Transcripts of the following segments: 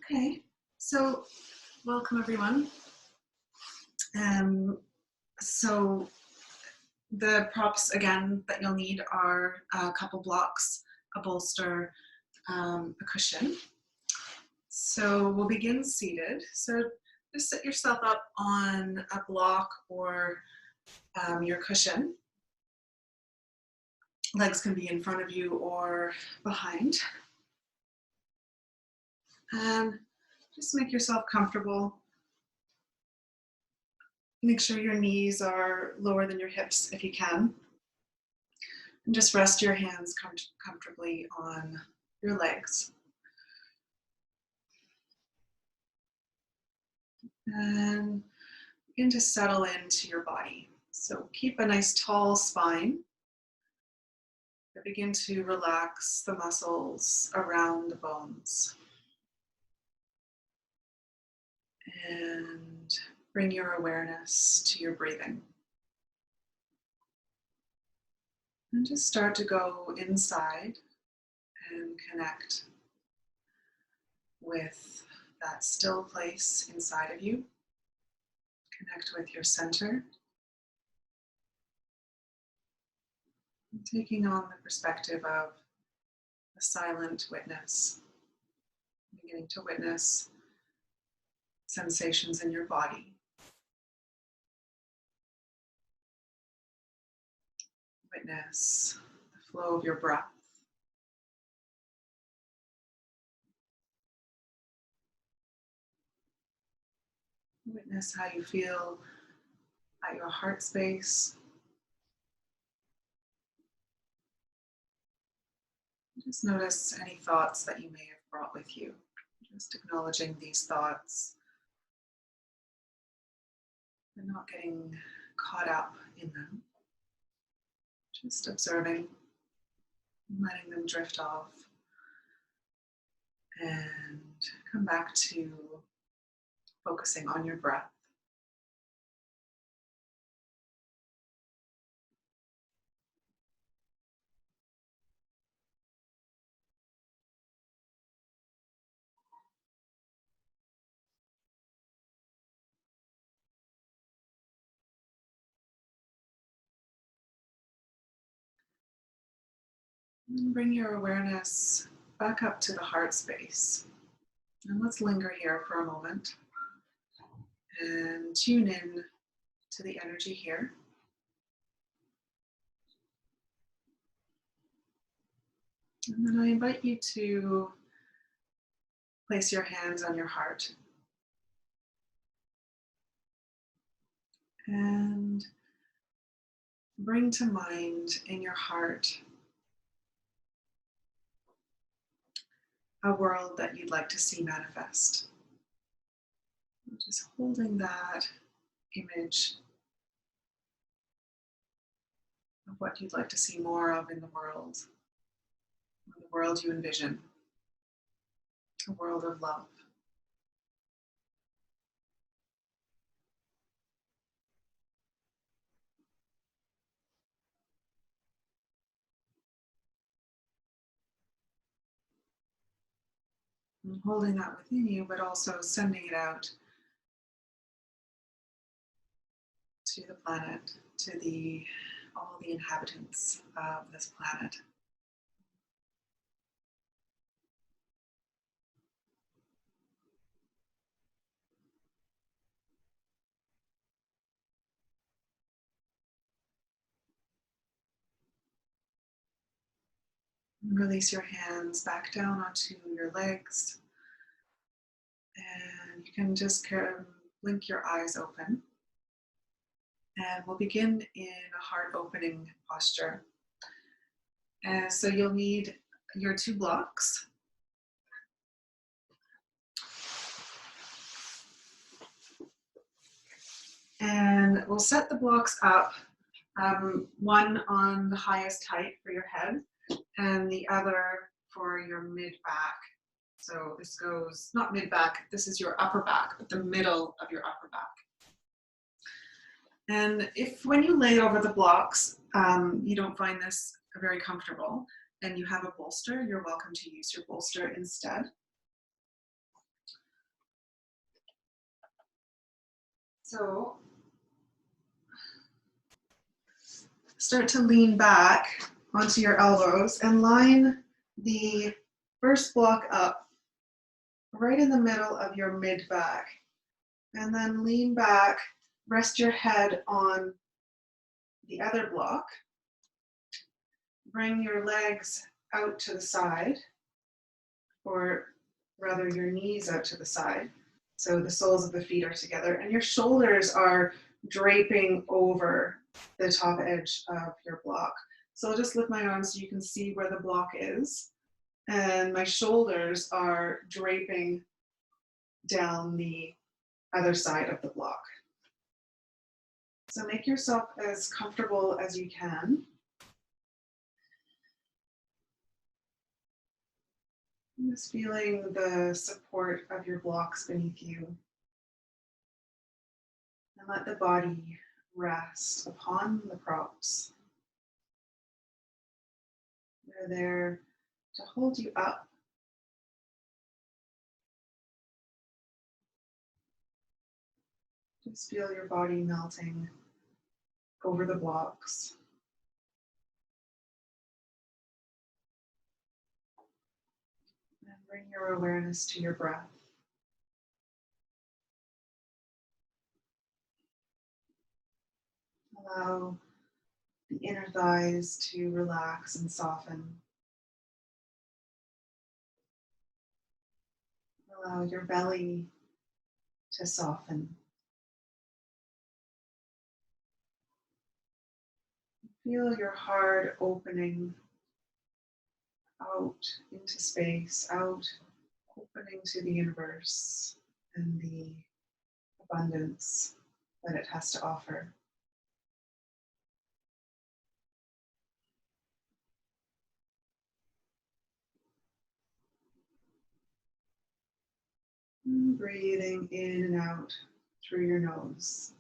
Okay, so welcome everyone. So the props again that you'll need are a couple blocks, a bolster, a cushion. So we'll begin seated. So just set yourself up on a block or your cushion. Legs can be in front of you or behind. And just make yourself comfortable. Make sure your knees are lower than your hips if you can. And just rest your hands comfortably on your legs. And begin to settle into your body. So keep a nice tall spine. But begin to relax the muscles around the bones. And bring your awareness to your breathing. And just start to go inside and connect with that still place inside of you. Connect with your center. And taking on the perspective of a silent witness. Beginning to witness sensations in your body. Witness the flow of your breath. Witness how you feel at your heart space. Just notice any thoughts that you may have brought with you. Just acknowledging these thoughts and not getting caught up in them. Just observing, letting them drift off, and come back to focusing on your breath. And bring your awareness back up to the heart space. And let's linger here for a moment and tune in to the energy here. And then I invite you to place your hands on your heart. And bring to mind in your heart a world that you'd like to see manifest. Just holding that image of what you'd like to see more of in the world you envision, a world of love. And holding that within you, but also sending it out to the planet, to all the inhabitants of this planet. And release your hands back down onto your legs. And you can just blink your eyes open. And we'll begin in a heart opening posture. And so you'll need your 2 blocks. And we'll set the blocks up, one on the highest height for your head and the other for your mid back. So this goes, not mid-back, this is your upper back, but the middle of your upper back. And if when you lay over the blocks, you don't find this very comfortable and you have a bolster, you're welcome to use your bolster instead. So start to lean back onto your elbows and line the first block up right in the middle of your mid back. And then lean back, rest your head on the other block. Bring your legs out to the side, or rather your knees out to the side. So the soles of the feet are together and your shoulders are draping over the top edge of your block. So I'll just lift my arms so you can see where the block is. And my shoulders are draping down the other side of the block. So make yourself as comfortable as you can. Just feeling the support of your blocks beneath you. And let the body rest upon the props. They're there to hold you up. Just feel your body melting over the blocks. And bring your awareness to your breath. Allow the inner thighs to relax and soften. Allow your belly to soften. Feel your heart opening out into space, out, opening to the universe and the abundance that it has to offer. And breathing in and out through your nose.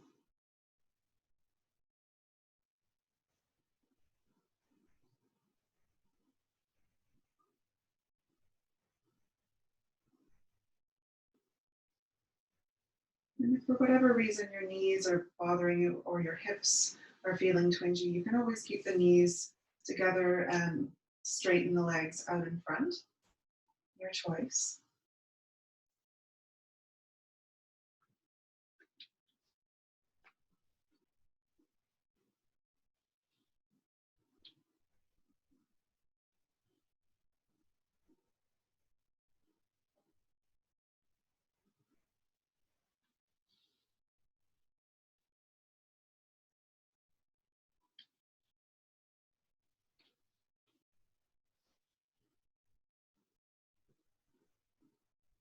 And if for whatever reason your knees are bothering you or your hips are feeling twingy, you can always keep the knees together and straighten the legs out in front. Your choice.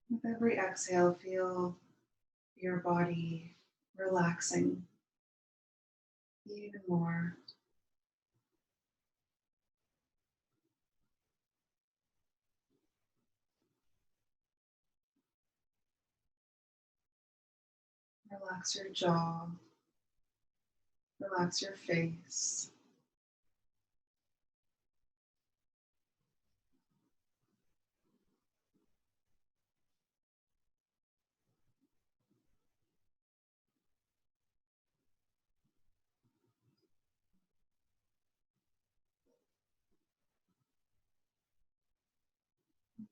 With every exhale, feel your body relaxing even more. Relax your jaw. Relax your face.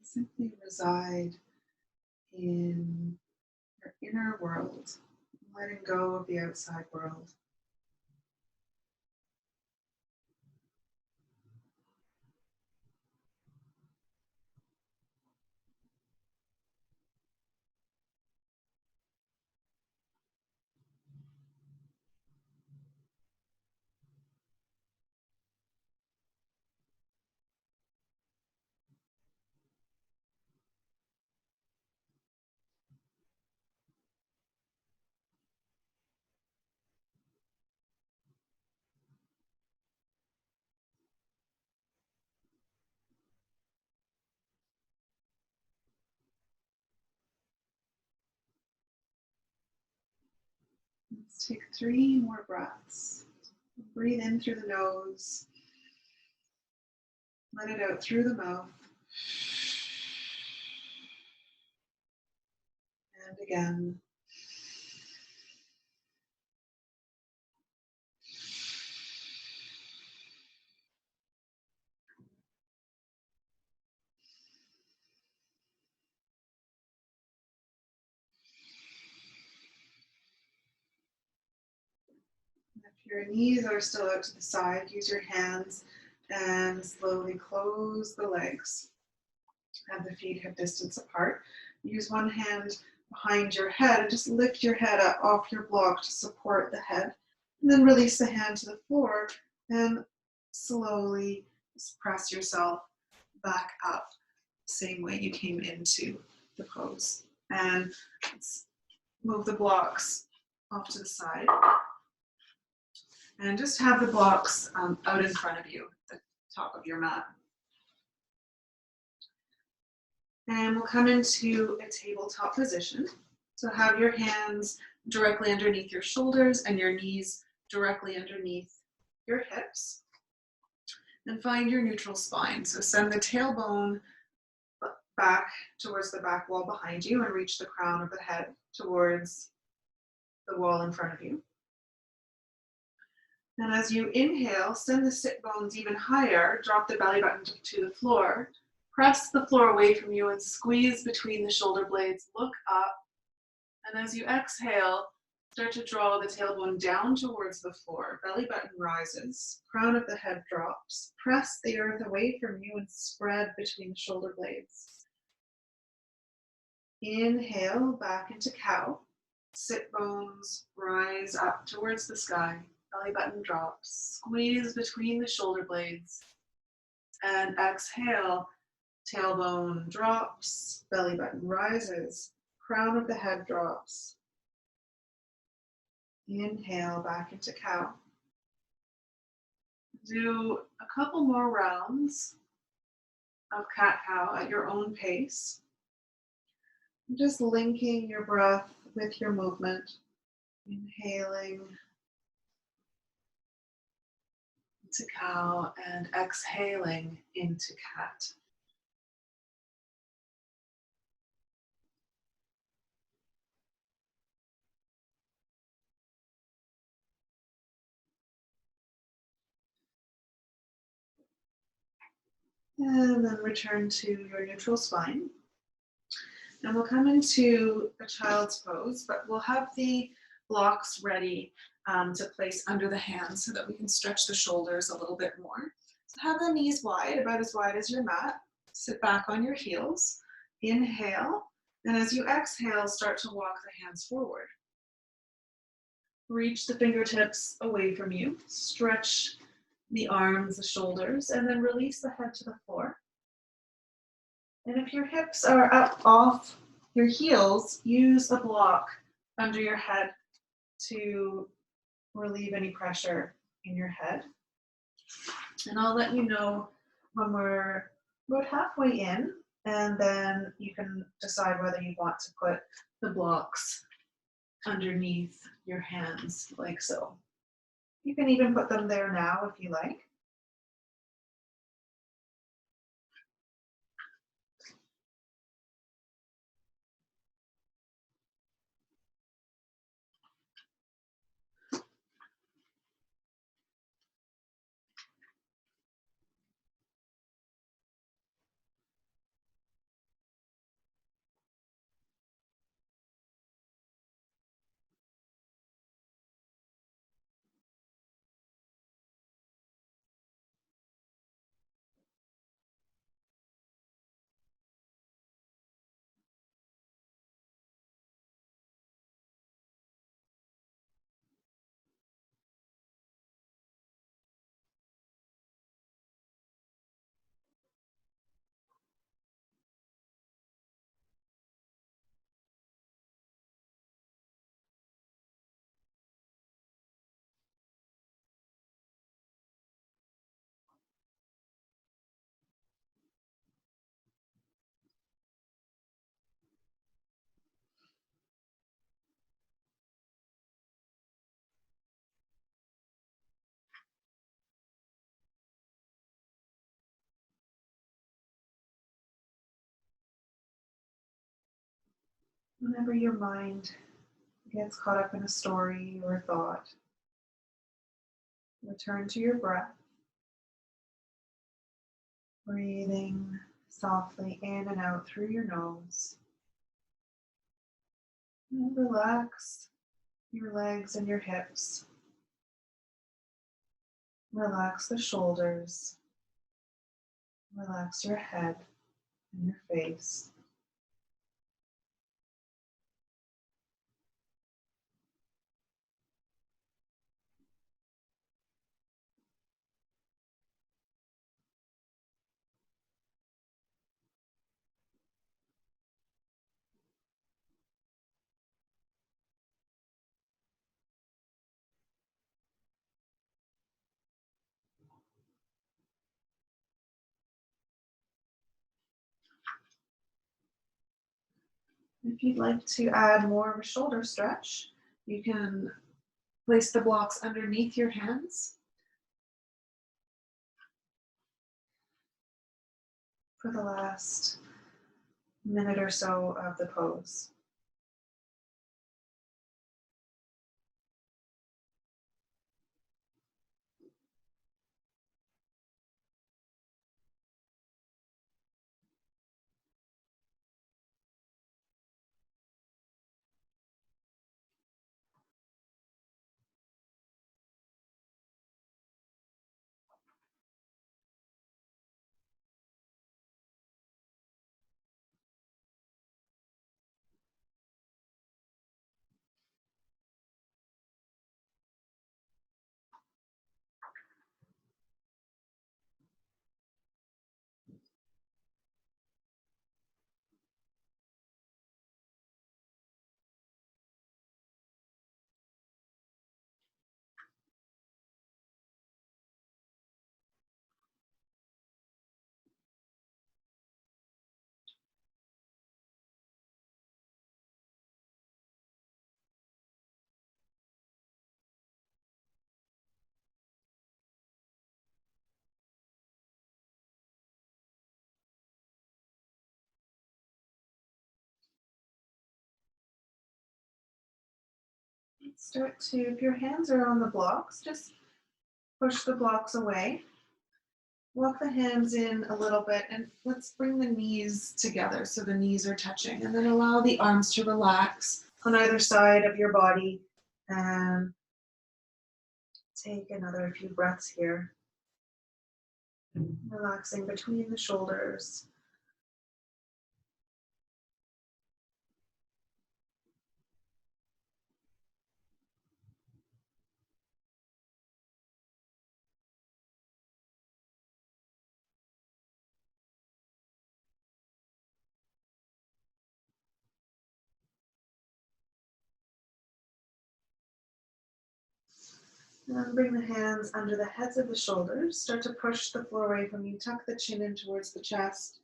Simply reside in your inner world, letting go of the outside world. Let's take 3 more breaths. Breathe in through the nose. Let it out through the mouth. And again. If your knees are still out to the side, use your hands and slowly close the legs. Have the feet hip distance apart. Use one hand behind your head and just lift your head up off your block to support the head. And then release the hand to the floor and slowly press yourself back up, same way you came into the pose. And let's move the blocks off to the side. And just have the blocks out in front of you, at the top of your mat. And we'll come into a tabletop position. So have your hands directly underneath your shoulders and your knees directly underneath your hips. And find your neutral spine. So send the tailbone back towards the back wall behind you and reach the crown of the head towards the wall in front of you. And as you inhale, send the sit bones even higher, drop the belly button to the floor, press the floor away from you and squeeze between the shoulder blades, look up. And as you exhale, start to draw the tailbone down towards the floor, belly button rises, crown of the head drops, press the earth away from you and spread between the shoulder blades. Inhale, back into cow, sit bones rise up towards the sky. Belly button drops, squeeze between the shoulder blades, and exhale, tailbone drops, belly button rises, crown of the head drops. Inhale, back into cow. Do a couple more rounds of cat-cow at your own pace. Just linking your breath with your movement, inhaling into cow and exhaling into cat. And then return to your neutral spine. And we'll come into a child's pose, but we'll have the blocks ready to place under the hands so that we can stretch the shoulders a little bit more. So have the knees wide, about as wide as your mat. Sit back on your heels. Inhale, and as you exhale, start to walk the hands forward. Reach the fingertips away from you. Stretch the arms, the shoulders, and then release the head to the floor. And if your hips are up off your heels, use a block under your head to relieve any pressure in your head. And I'll let you know when we're about halfway in, and then you can decide whether you want to put the blocks underneath your hands, like so. You can even put them there now if you like. Whenever your mind gets caught up in a story or a thought, return to your breath, breathing softly in and out through your nose. And relax your legs and your hips. Relax the shoulders. Relax your head and your face. If you'd like to add more of a shoulder stretch, you can place the blocks underneath your hands for the last minute or so of the pose. Start to, if your hands are on the blocks, just push the blocks away. Walk the hands in a little bit and let's bring the knees together so the knees are touching, and then allow the arms to relax on either side of your body, and take another few breaths here, relaxing between the shoulders. And then bring the hands under the heads of the shoulders. Start to push the floor away from you. Tuck the chin in towards the chest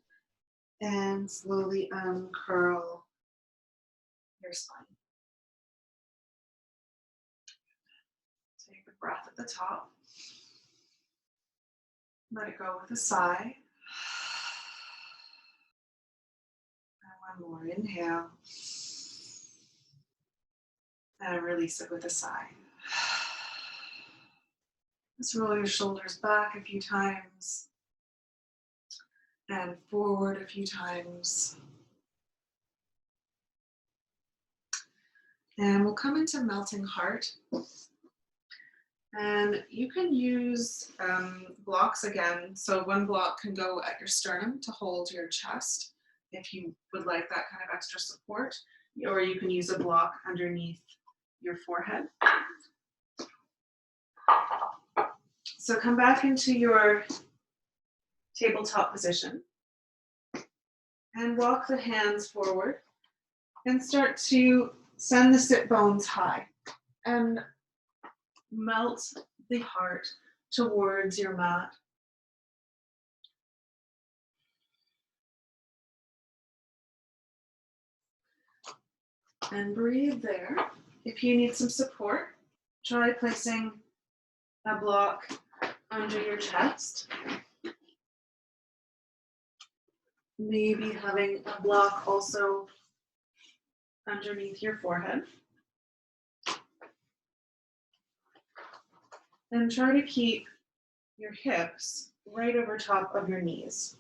and slowly uncurl your spine. Take a breath at the top. Let it go with a sigh. And one more. Inhale. And release it with a sigh. Just roll your shoulders back a few times and forward a few times. And we'll come into melting heart. And you can use blocks again. So one block can go at your sternum to hold your chest if you would like that kind of extra support, or you can use a block underneath your forehead. So come back into your tabletop position and walk the hands forward and start to send the sit bones high and melt the heart towards your mat. And breathe there. If you need some support, try placing a block under your chest. Maybe having a block also underneath your forehead. And try to keep your hips right over top of your knees.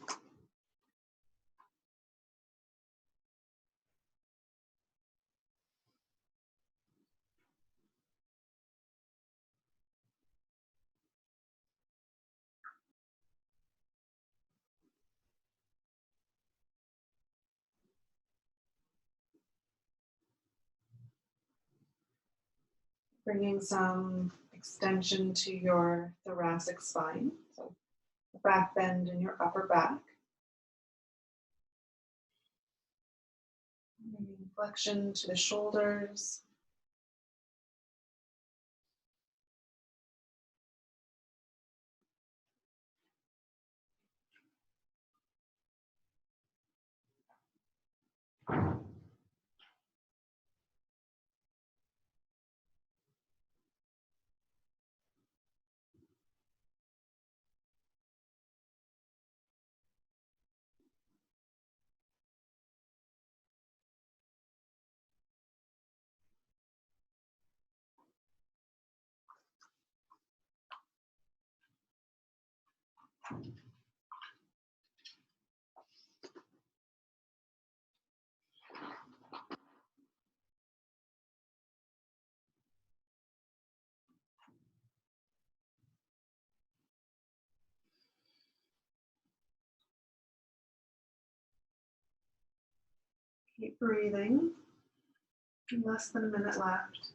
Bringing some extension to your thoracic spine, so a back bend in your upper back. Bringing flexion to the shoulders. Keep breathing. Less than a minute left.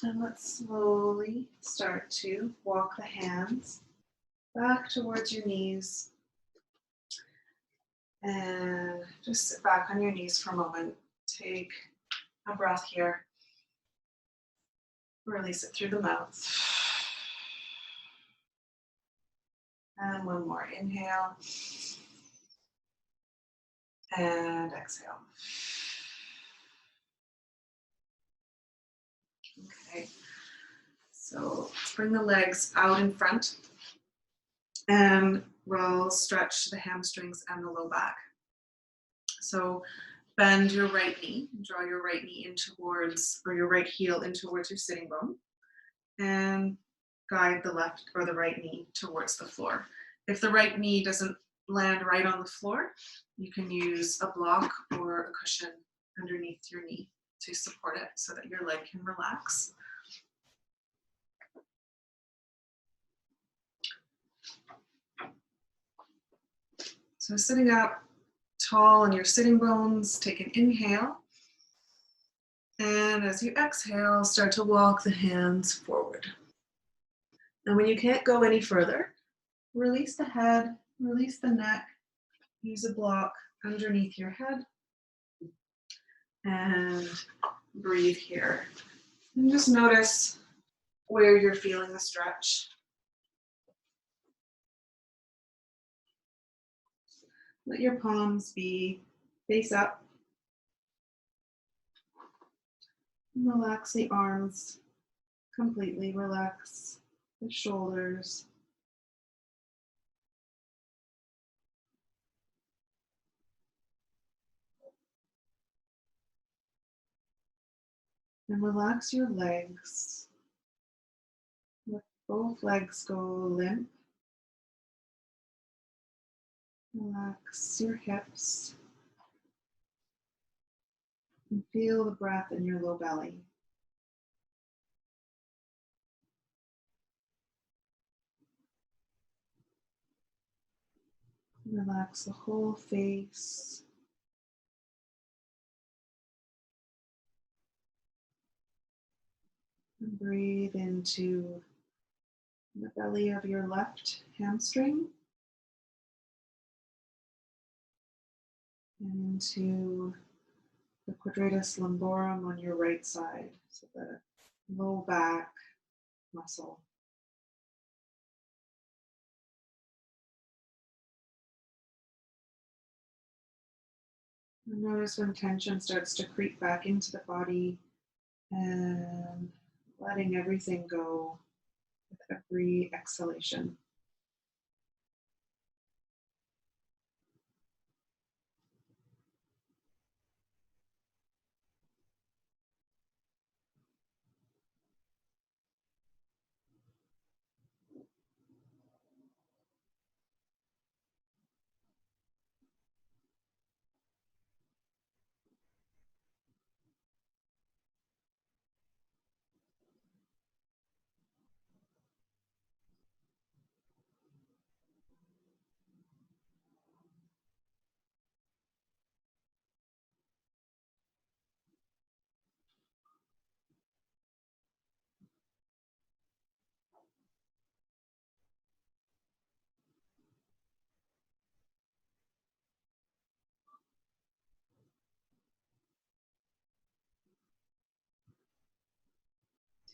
And let's slowly start to walk the hands back towards your knees. And just sit back on your knees for a moment. Take a breath here. Release it through the mouth. And one more. Inhale. And exhale. Okay. So let's bring the legs out in front. And we'll stretch the hamstrings and the low back. So bend your right knee, draw your right knee in towards, or your right heel in towards your sitting bone, and guide the left or the right knee towards the floor. If the right knee doesn't land right on the floor, you can use a block or a cushion underneath your knee to support it so that your leg can relax. So sitting up tall on your sitting bones, take an inhale. And as you exhale, start to walk the hands forward. And when you can't go any further, release the head, release the neck, use a block underneath your head, and breathe here. And just notice where you're feeling the stretch. Let your palms be face up. Relax the arms completely. Relax the shoulders. And relax your legs. Let both legs go limp. Relax your hips. And feel the breath in your low belly. Relax the whole face. And breathe into the belly of your left hamstring and into the quadratus lumborum on your right side, so the low back muscle. And notice when tension starts to creep back into the body and letting everything go with every exhalation.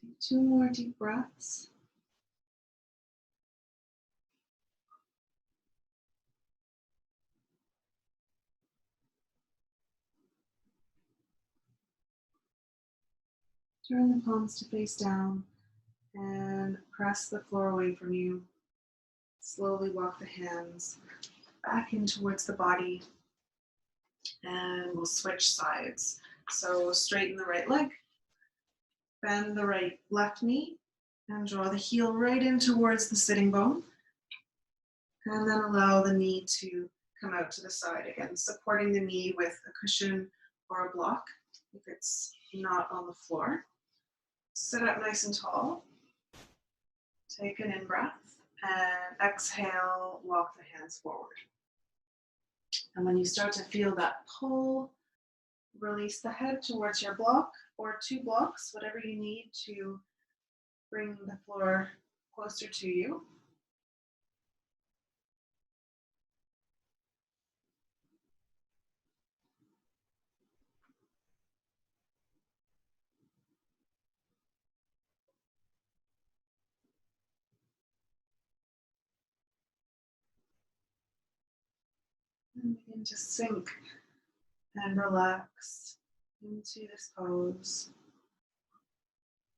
Take 2 more deep breaths. Turn the palms to face down and press the floor away from you. Slowly walk the hands back in towards the body, and we'll switch sides. So straighten the right leg, bend the left knee, and draw the heel right in towards the sitting bone. And then allow the knee to come out to the side again, supporting the knee with a cushion or a block if it's not on the floor. Sit up nice and tall. Take an in-breath and exhale, walk the hands forward. And when you start to feel that pull, release the head towards your block or 2 blocks, whatever you need to bring the floor closer to you. And begin to sink and relax into this pose.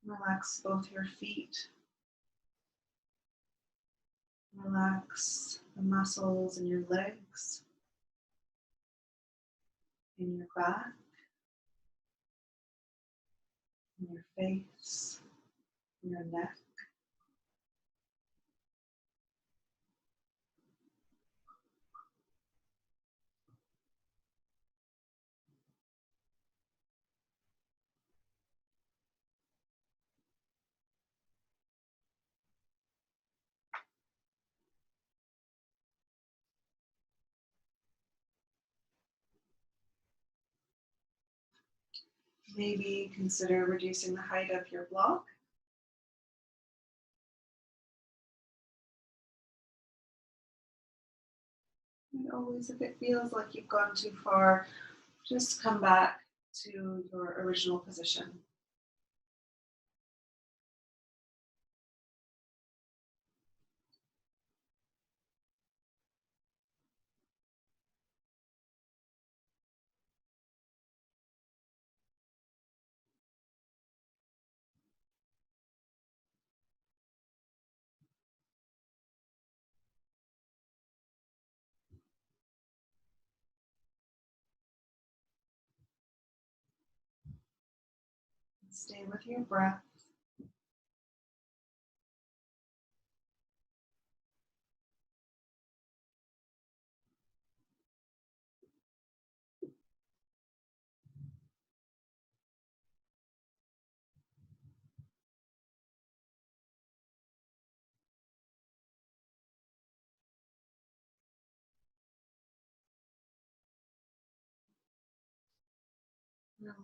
Relax both your feet. Relax the muscles in your legs, in your back, in your face, in your neck. Maybe consider reducing the height of your block. And always, if it feels like you've gone too far, just come back to your original position. Stay with your breath.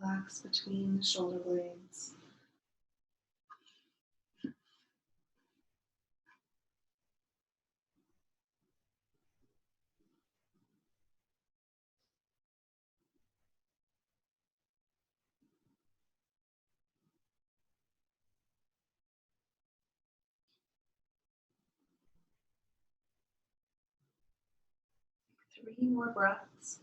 Relax between the shoulder blades. 3 more breaths.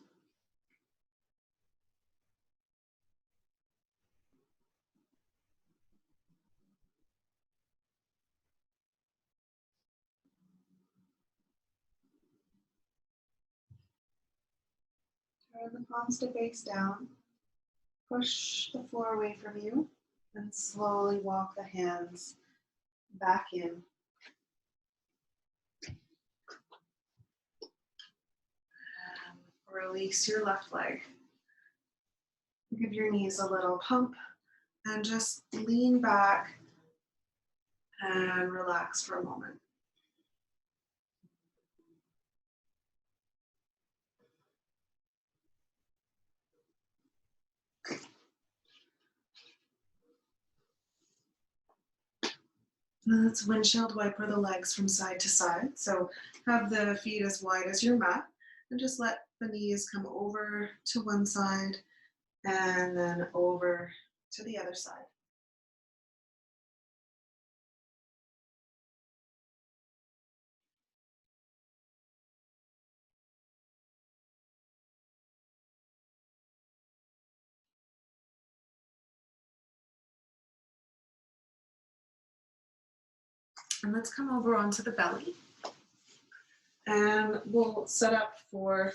Turn the palms to face down. Push the floor away from you and slowly walk the hands back in. And release your left leg. Give your knees a little pump and just lean back and relax for a moment. Now let's windshield wiper the legs from side to side. So have the feet as wide as your mat and just let the knees come over to one side and then over to the other side. And let's come over onto the belly. And we'll set up for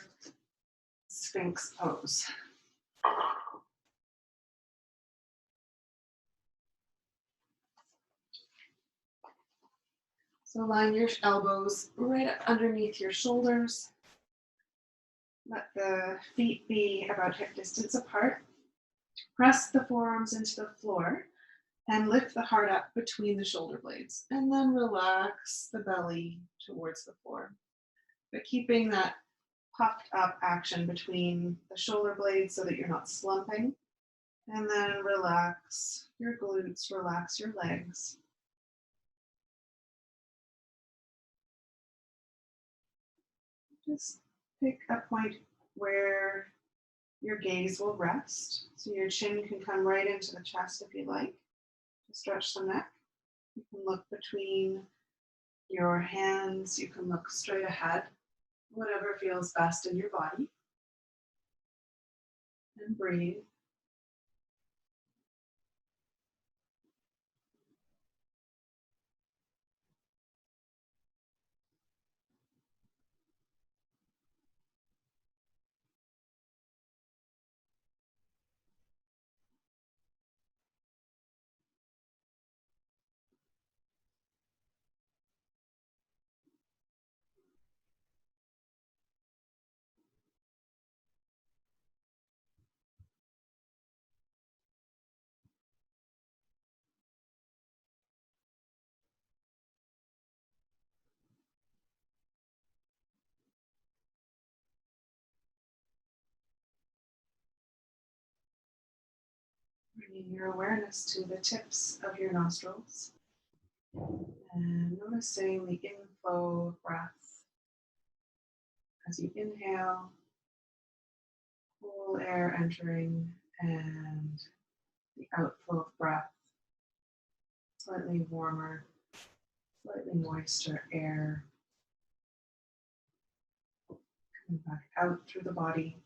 Sphinx pose. So line your elbows right up underneath your shoulders. Let the feet be about hip distance apart. Press the forearms into the floor and lift the heart up between the shoulder blades. And then relax the belly towards the floor. But keeping that puffed up action between the shoulder blades so that you're not slumping. And then relax your glutes, relax your legs. Just pick a point where your gaze will rest. So your chin can come right into the chest if you like. To stretch the neck. You can look between your hands. You can look straight ahead. Whatever feels best in your body. And breathe. Bringing your awareness to the tips of your nostrils and noticing the inflow of breath. As you inhale, cool air entering and the outflow of breath, slightly warmer, slightly moister air coming back out through the body.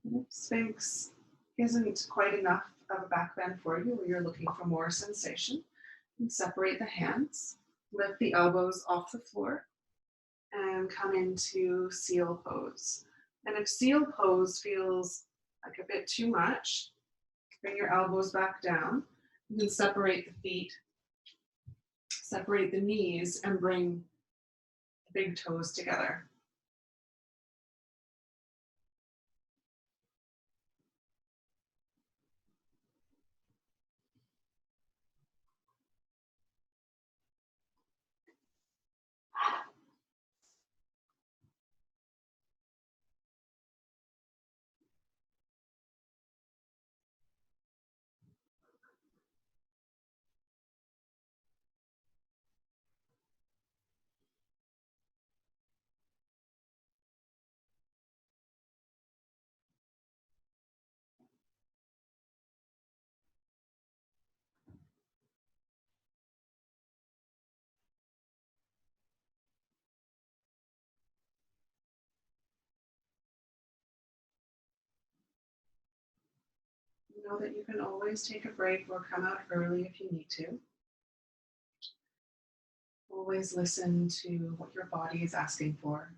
And if Sphinx isn't quite enough of a back bend for you, or you're looking for more sensation, you can separate the hands, lift the elbows off the floor, and come into seal pose. And if seal pose feels like a bit too much, bring your elbows back down. You can separate the feet, separate the knees, and bring the big toes together. Know that you can always take a break or come out early if you need to. Always listen to what your body is asking for.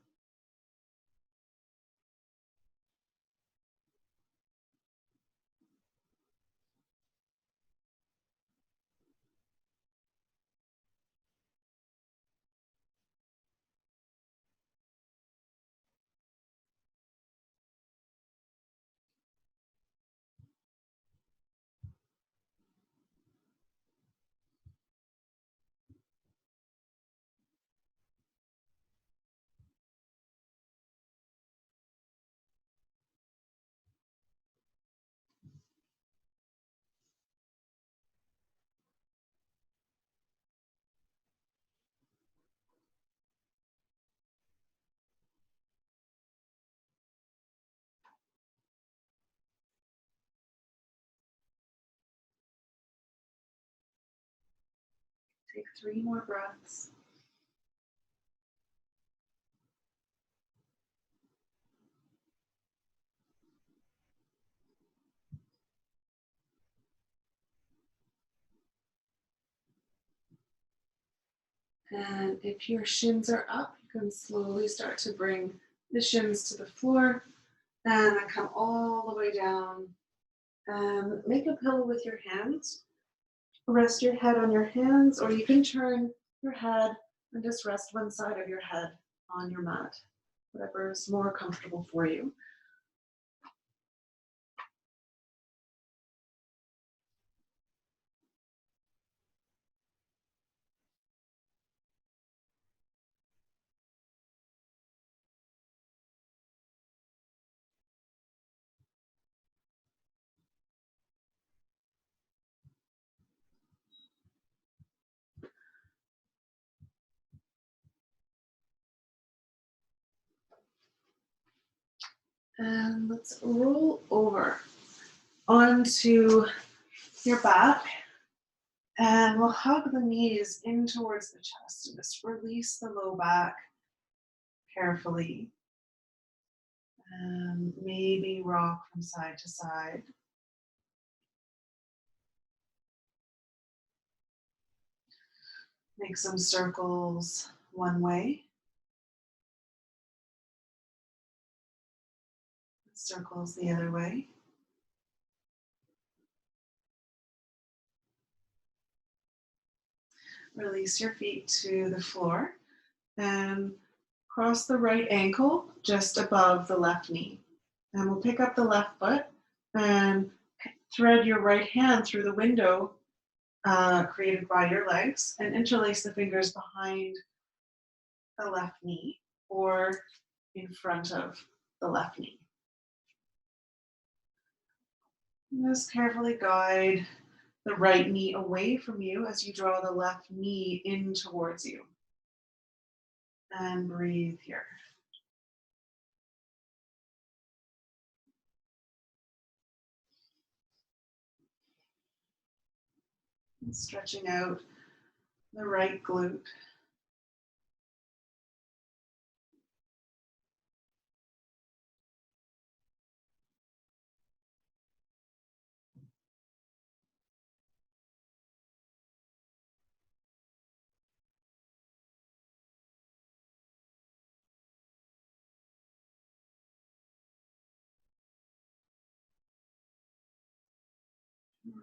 Take 3 more breaths. And if your shins are up, you can slowly start to bring the shins to the floor and then come all the way down and make a pillow with your hands. Rest your head on your hands, or you can turn your head and just rest one side of your head on your mat, whatever is more comfortable for you. And let's roll over onto your back, and we'll hug the knees in towards the chest and just release the low back carefully. And maybe rock from side to side. Make some circles one way, circles the other way. Release your feet to the floor and cross the right ankle just above the left knee. And we'll pick up the left foot and thread your right hand through the window created by your legs and interlace the fingers behind the left knee or in front of the left knee. Just carefully guide the right knee away from you as you draw the left knee in towards you. And breathe here. And stretching out the right glute.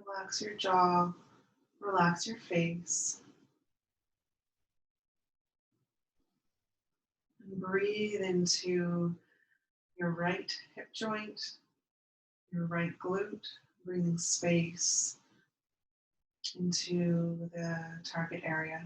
Relax your jaw, relax your face. And breathe into your right hip joint, your right glute, breathing space into the target area.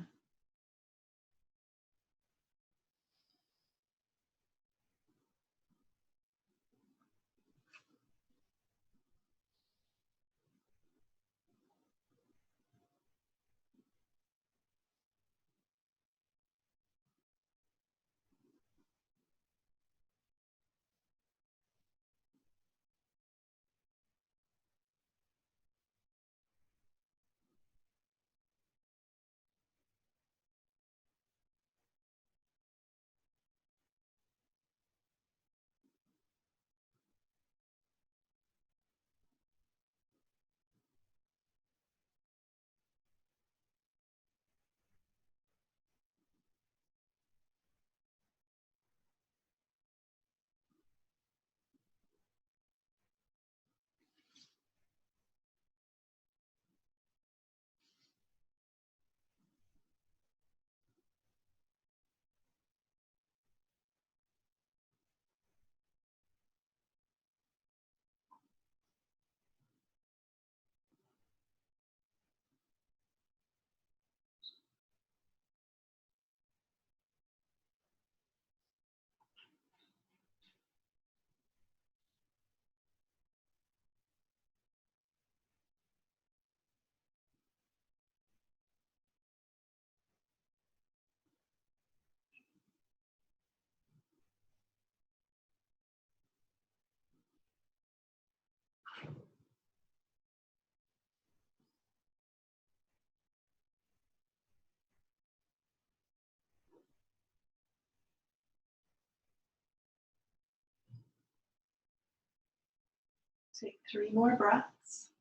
Take 3 more breaths.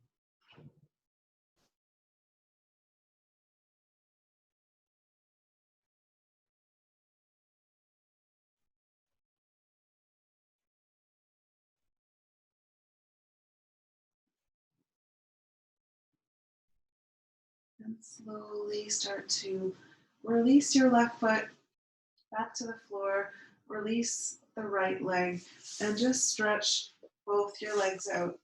And slowly start to release your left foot back to the floor, release the right leg, and just stretch both your legs out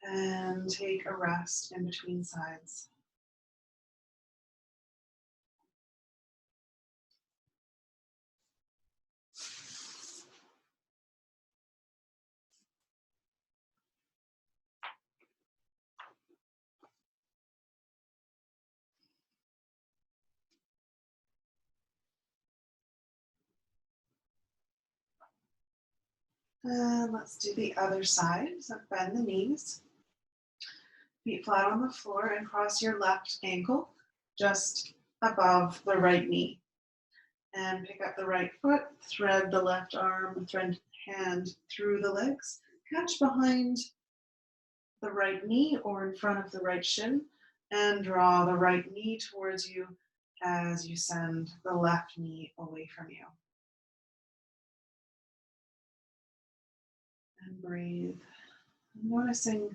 and take a rest in between sides. And let's do the other side. So bend the knees, feet flat on the floor, and cross your left ankle just above the right knee. And pick up the right foot, thread the left arm, thread hand through the legs, catch behind the right knee or in front of the right shin, and draw the right knee towards you as you send the left knee away from you. And breathe, noticing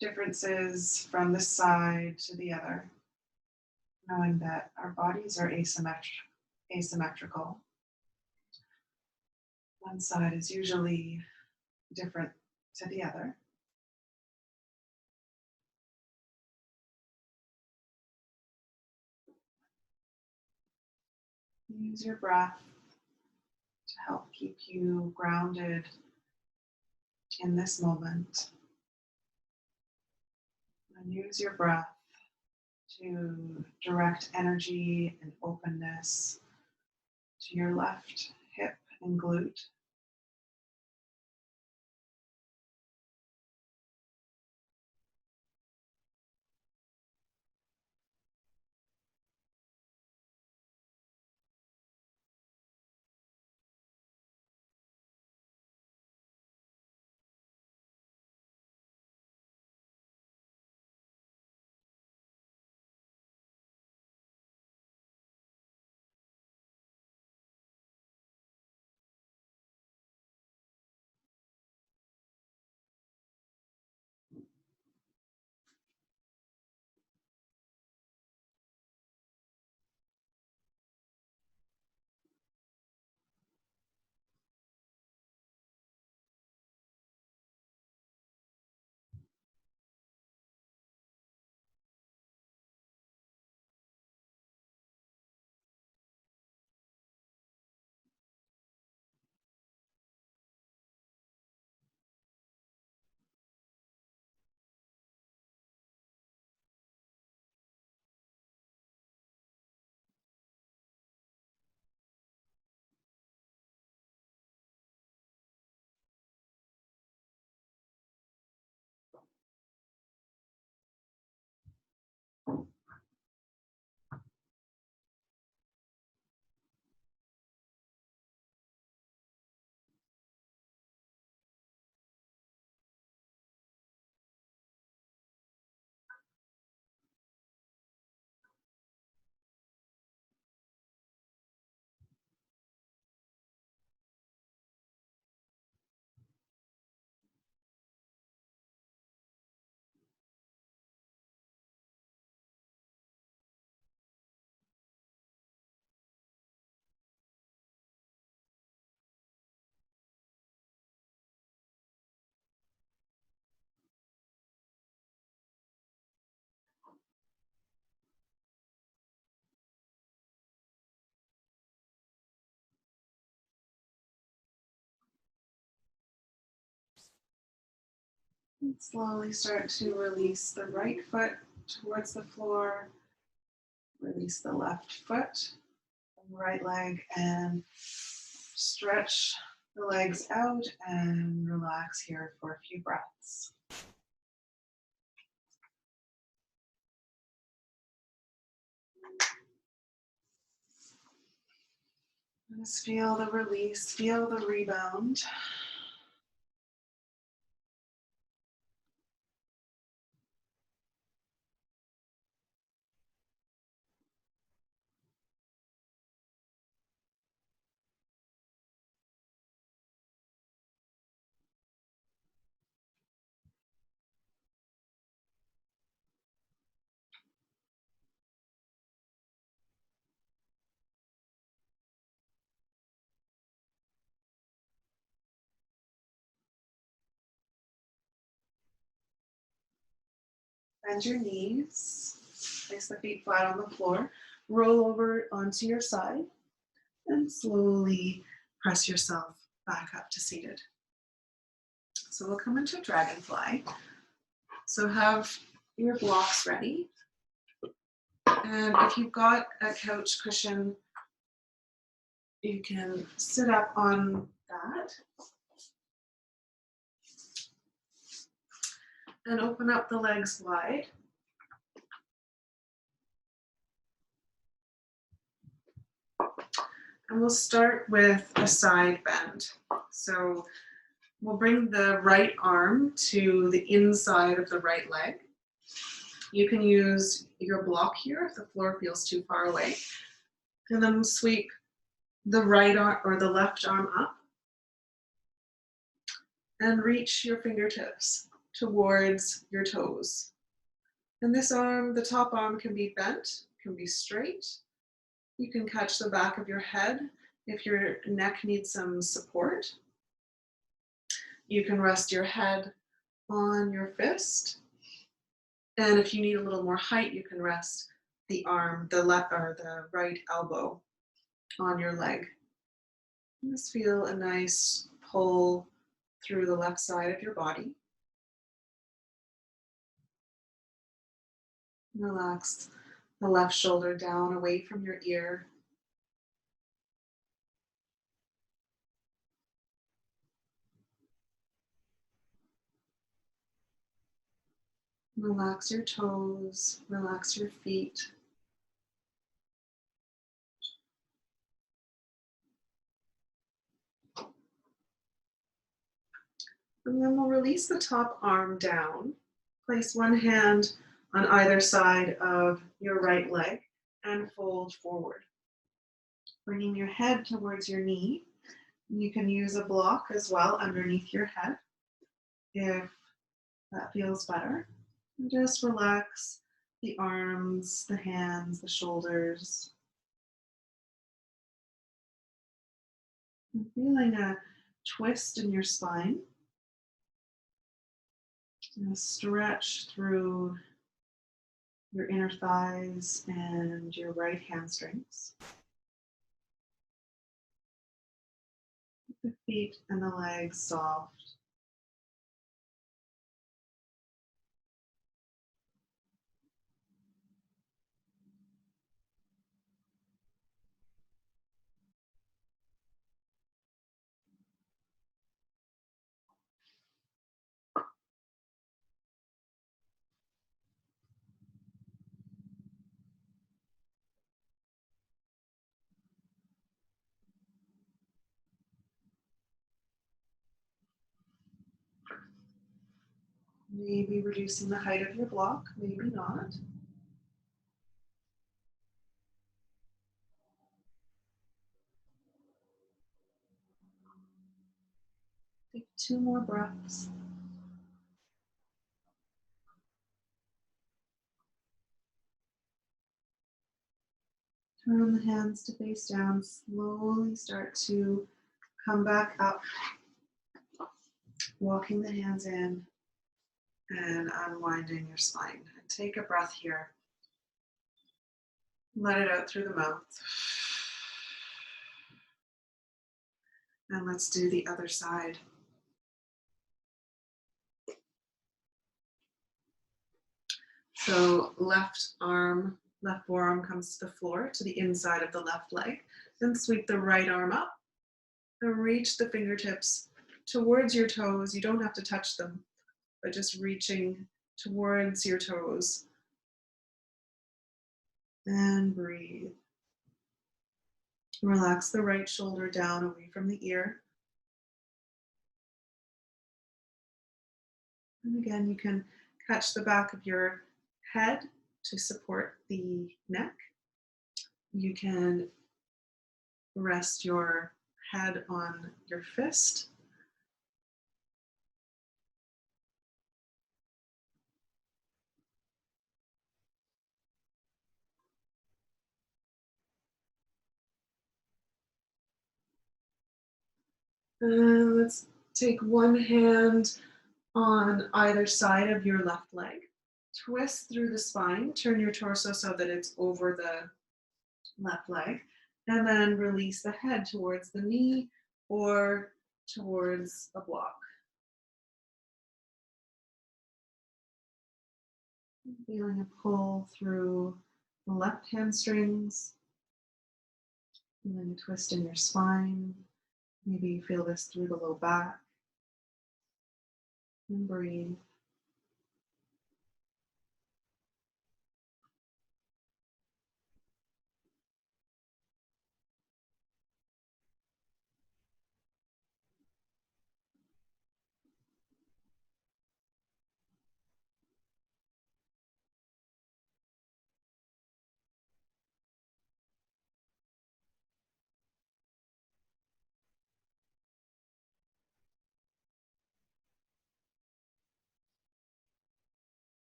differences from this side to the other, knowing that our bodies are asymmetrical. One side is usually different to the other. Use your breath to help keep you grounded in this moment. And use your breath to direct energy and openness to your left hip and glute. And slowly start to release the right foot towards the floor, release the left foot, right leg, and stretch the legs out and relax here for a few breaths. Just feel the release, feel the rebound. Bend your knees, place the feet flat on the floor, roll over onto your side, and slowly press yourself back up to seated. So we'll come into dragonfly. So have your blocks ready. And if you've got a couch cushion, you can sit up on that and open up the legs wide. And we'll start with a side bend. So we'll bring the right arm to the inside of the right leg. You can use your block here if the floor feels too far away. And then sweep the right arm or the left arm up and reach your fingertips towards your toes. And this arm, the top arm can be bent, can be straight. You can catch the back of your head if your neck needs some support. You can rest your head on your fist. And if you need a little more height, you can rest the arm, the left or the right elbow on your leg. Just feel a nice pull through the left side of your body. Relax the left shoulder down away from your ear. Relax your toes, relax your feet. And then we'll release the top arm down. Place one hand on either side of your right leg and fold forward. Bringing your head towards your knee. You can use a block as well underneath your head if that feels better. And just relax the arms, the hands, the shoulders. And feeling a twist in your spine. And a stretch through your inner thighs and your right hamstrings. The feet and the legs soft. Maybe reducing the height of your block, maybe not. Take 2 more breaths. Turn the hands to face down. Slowly start to come back up. Walking the hands in and unwinding your spine. And take a breath here. Let it out through the mouth. And let's do the other side. So left forearm comes to the floor, to the inside of the left leg. Then sweep the right arm up and reach the fingertips towards your toes. You don't have to touch them, but just reaching towards your toes. And breathe. Relax the right shoulder down away from the ear. And again, you can catch the back of your head to support the neck. You can rest your head on your fist. And let's take one hand on either side of your left leg. Twist through the spine, turn your torso so that it's over the left leg, and then release the head towards the knee or towards a block. Feeling a pull through the left hamstrings, feeling a twist in your spine. Maybe you feel this through the low back. And breathe.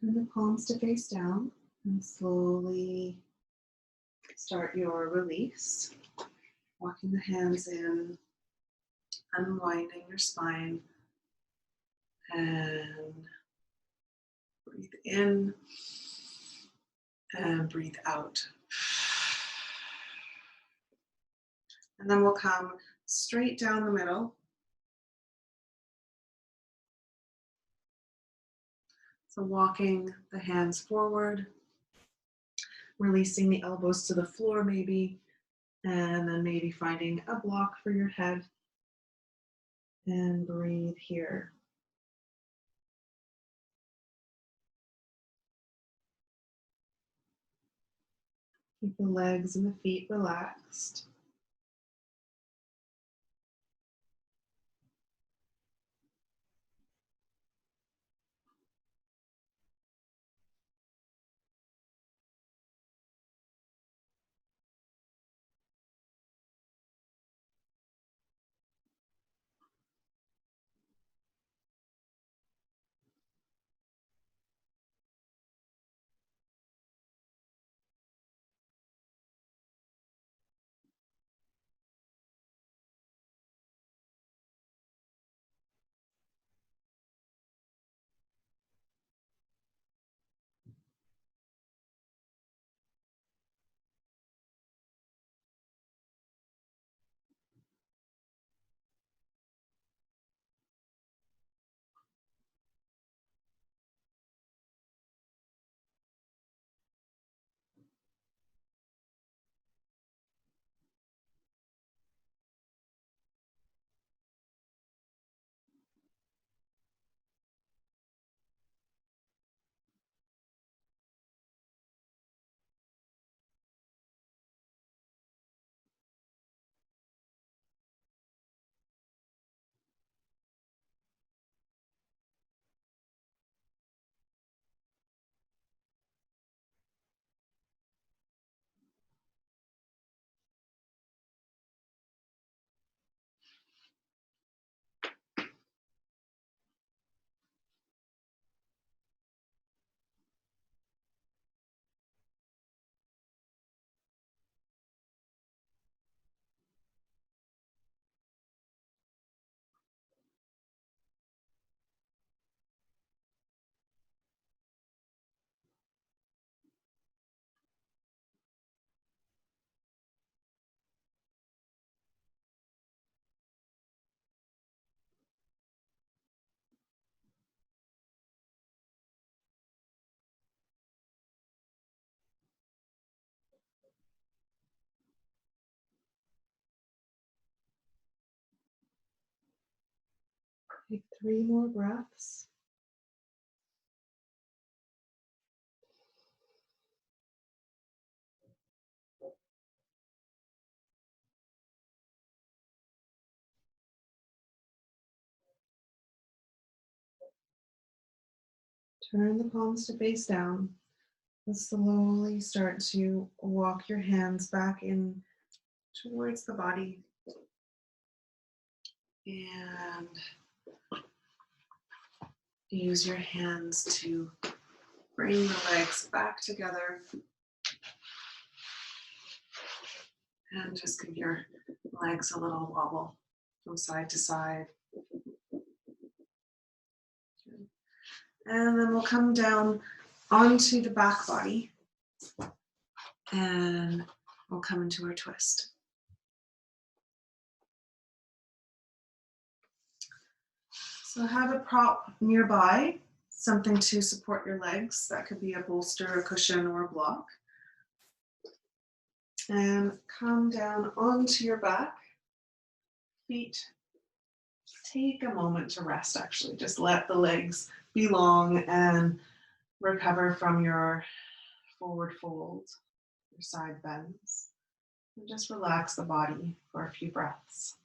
Turn the palms to face down and slowly start your release. Walking the hands in, unwinding your spine, and breathe in and breathe out. And then we'll come straight down the middle. So walking the hands forward, releasing the elbows to the floor maybe, and then maybe finding a block for your head. And breathe here. Keep the legs and the feet relaxed. Take 3 more breaths. Turn the palms to face down and slowly start to walk your hands back in towards the body and use your hands to bring the legs back together and just give your legs a little wobble from side to side. And then we'll come down onto the back body and we'll come into our twist. So have a prop nearby, something to support your legs. That could be a bolster, a cushion, or a block. And come down onto your back, feet. Take a moment to rest, actually. Just let the legs be long and recover from your forward fold, your side bends. And just relax the body for a few breaths.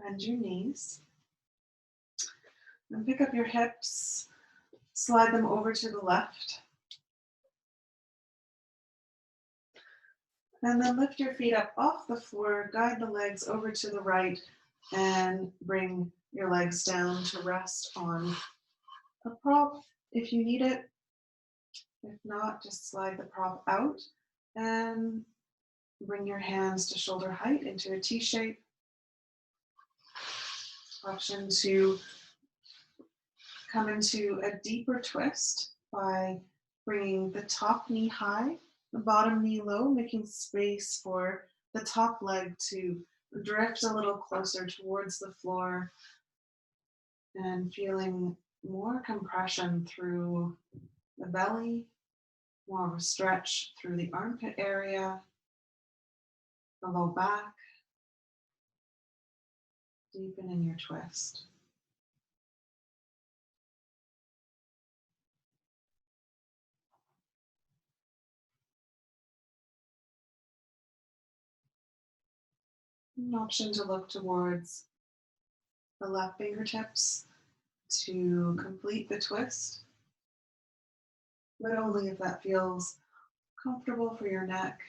Bend your knees and pick up your hips, slide them over to the left. And then lift your feet up off the floor, guide the legs over to the right, and bring your legs down to rest on a prop if you need it. If not, just slide the prop out and bring your hands to shoulder height into a T shape. Option to come into a deeper twist by bringing the top knee high, the bottom knee low, making space for the top leg to drift a little closer towards the floor and feeling more compression through the belly, more of a stretch through the armpit area, the low back. Deepen in your twist. An option to look towards the left fingertips to complete the twist, but only if that feels comfortable for your neck.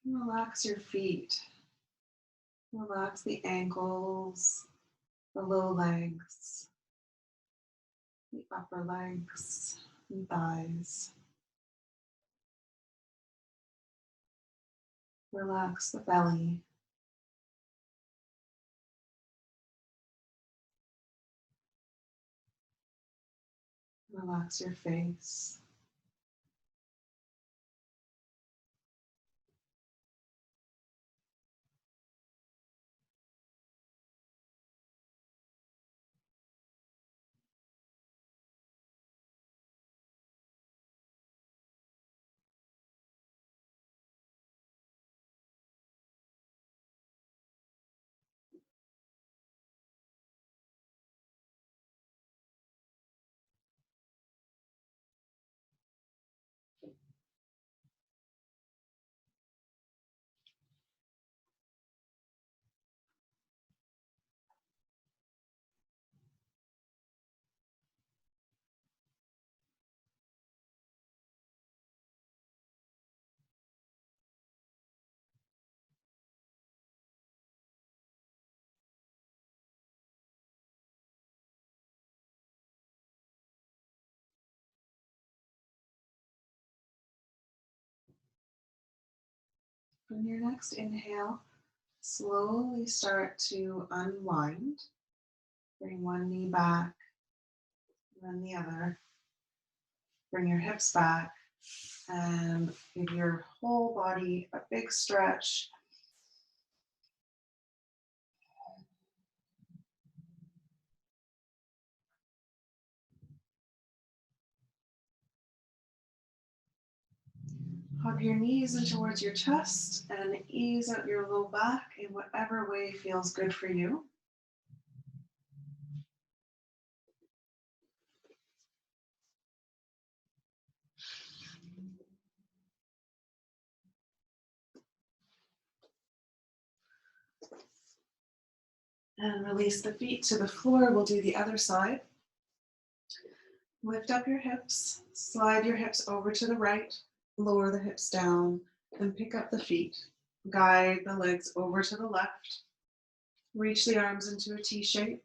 Relax your feet. Relax the ankles, the low legs, the upper legs and thighs. Relax the belly. Relax your face. On your next inhale, slowly start to unwind. Bring one knee back, then the other. Bring your hips back and give your whole body a big stretch. Hug your knees in towards your chest and ease out your low back in whatever way feels good for you. And release the feet to the floor. We'll do the other side. Lift up your hips, slide your hips over to the right, lower the hips down, and pick up the feet. Guide the legs over to the left. Reach the arms into a T shape.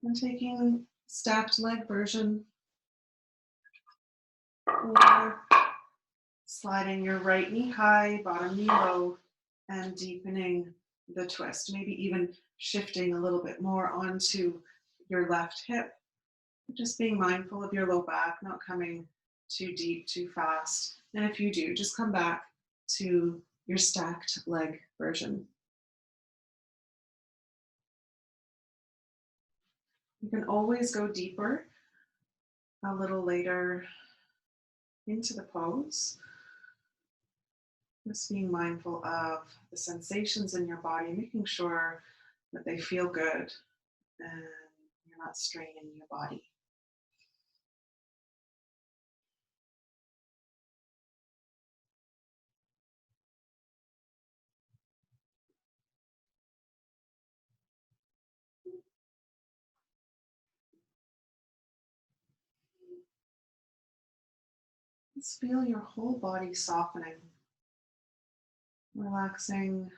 And taking stacked leg version, or sliding your right knee high, bottom knee low, and deepening the twist. Maybe even shifting a little bit more onto your left hip. Just being mindful of your low back, not coming too deep, too fast. And if you do, just come back to your stacked leg version. You can always go deeper a little later into the pose. Just being mindful of the sensations in your body, making sure that they feel good and you're not straining your body. Just feel your whole body softening, relaxing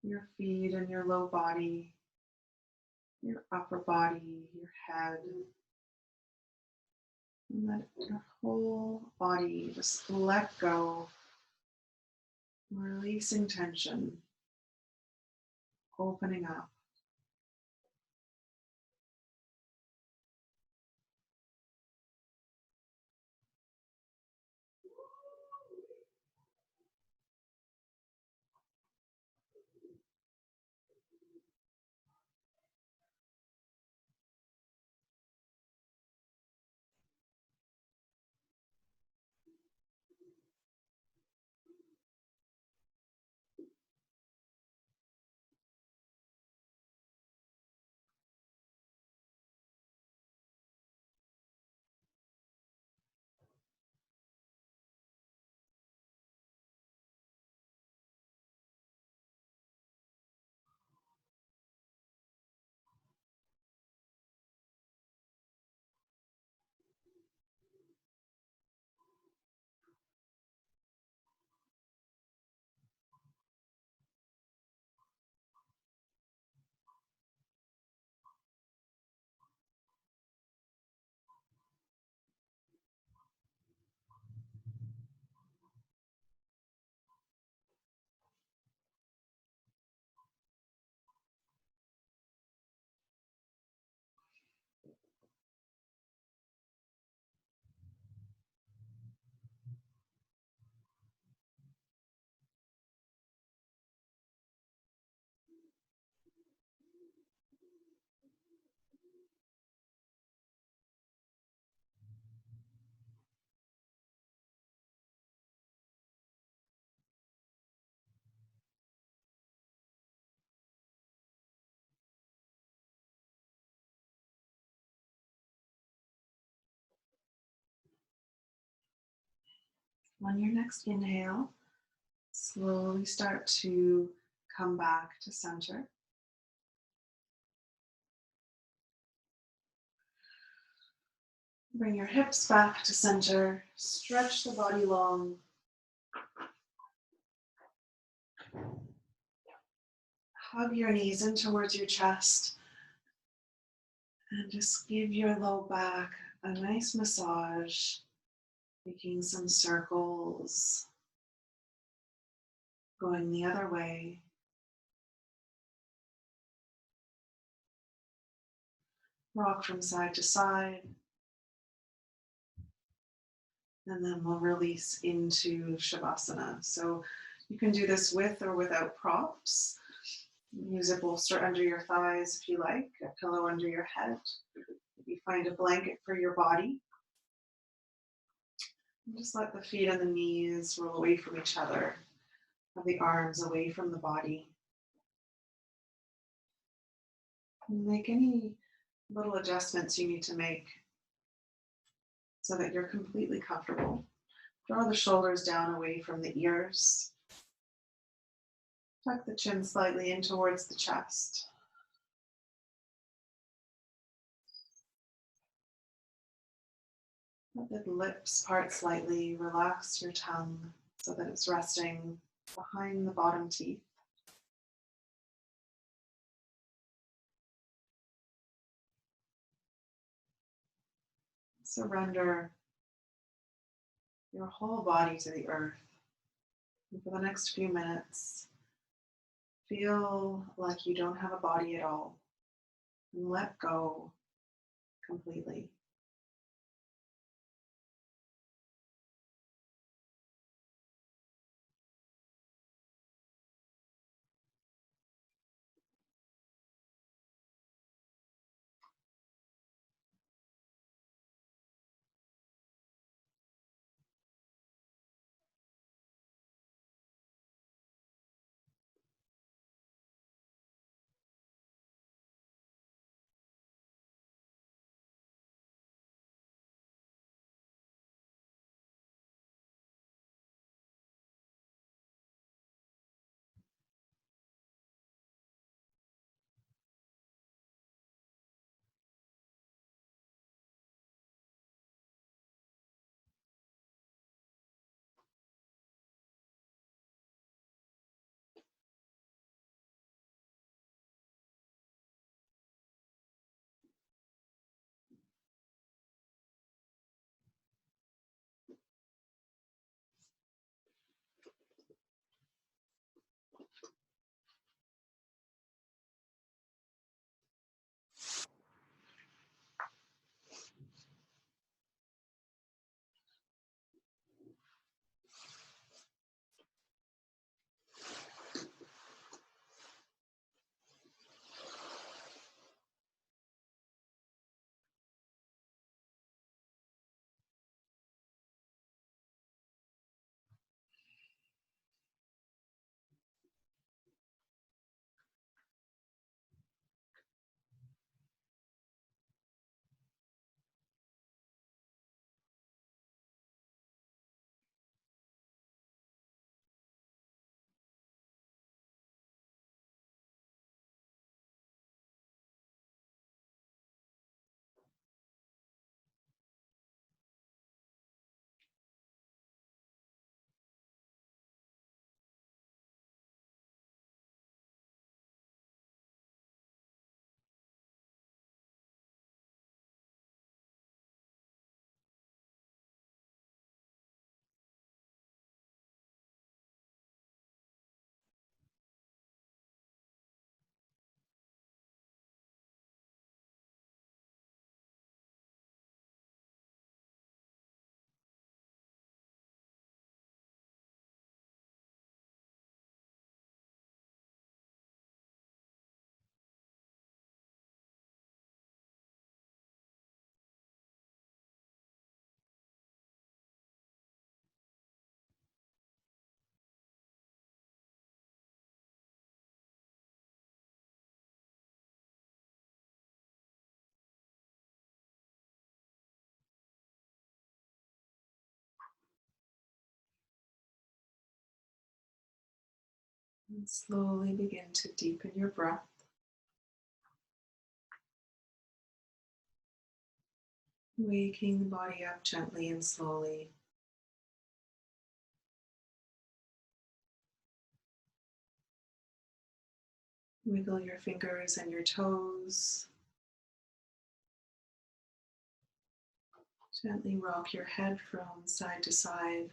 your feet and your low body, your upper body, your head. And let your whole body just let go, releasing tension, opening up. On your next inhale, slowly start to come back to center. Bring your hips back to center, stretch the body long. Hug your knees in towards your chest and just give your low back a nice massage, making some circles. Going the other way. Rock from side to side. And then we'll release into Shavasana. So you can do this with or without props. Use a bolster under your thighs if you like, a pillow under your head. Maybe find a blanket for your body. And just let the feet and the knees roll away from each other. Have the arms away from the body. And make any little adjustments you need to make so that you're completely comfortable. Draw the shoulders down away from the ears. Tuck the chin slightly in towards the chest. Let the lips part slightly. Relax your tongue so that it's resting behind the bottom teeth. Surrender your whole body to the earth. And for the next few minutes, feel like you don't have a body at all. And let go completely. And slowly begin to deepen your breath. Waking the body up gently and slowly. Wiggle your fingers and your toes. Gently rock your head from side to side.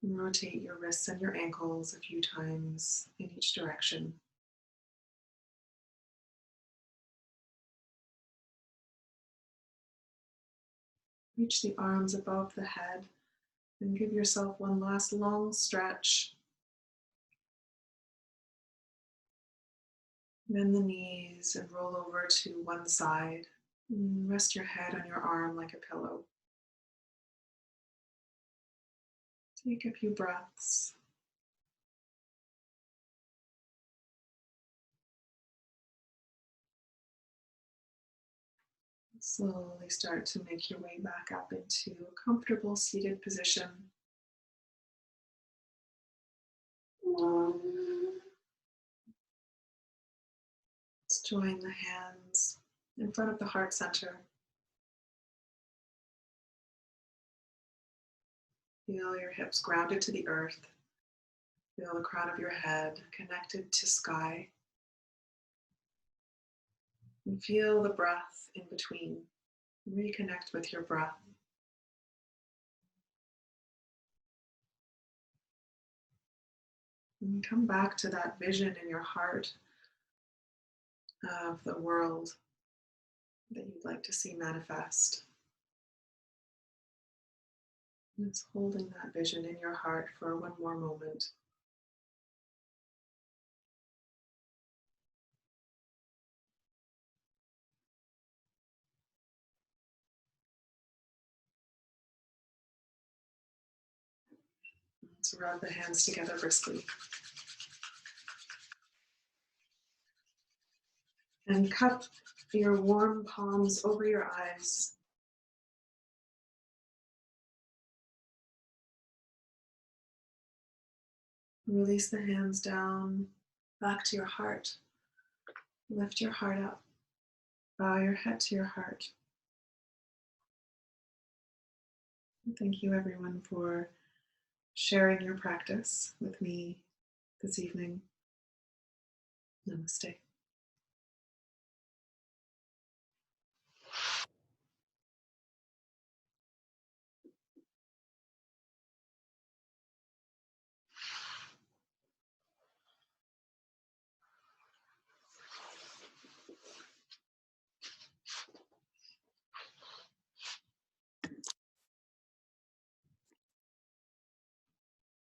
And rotate your wrists and your ankles a few times in each direction. Reach the arms above the head and give yourself one last long stretch. Bend the knees and roll over to one side. And rest your head on your arm like a pillow. Take a few breaths. Slowly start to make your way back up into a comfortable seated position. Let's join the hands in front of the heart center. Feel your hips grounded to the earth. Feel the crown of your head connected to sky. And feel the breath in between. Reconnect with your breath. And come back to that vision in your heart of the world that you'd like to see manifest. And it's holding that vision in your heart for one more moment. Let's rub the hands together briskly. And cup your warm palms over your eyes. Release the hands down, back to your heart. Lift your heart up. Bow your head to your heart. And thank you, everyone, for sharing your practice with me this evening. Namaste.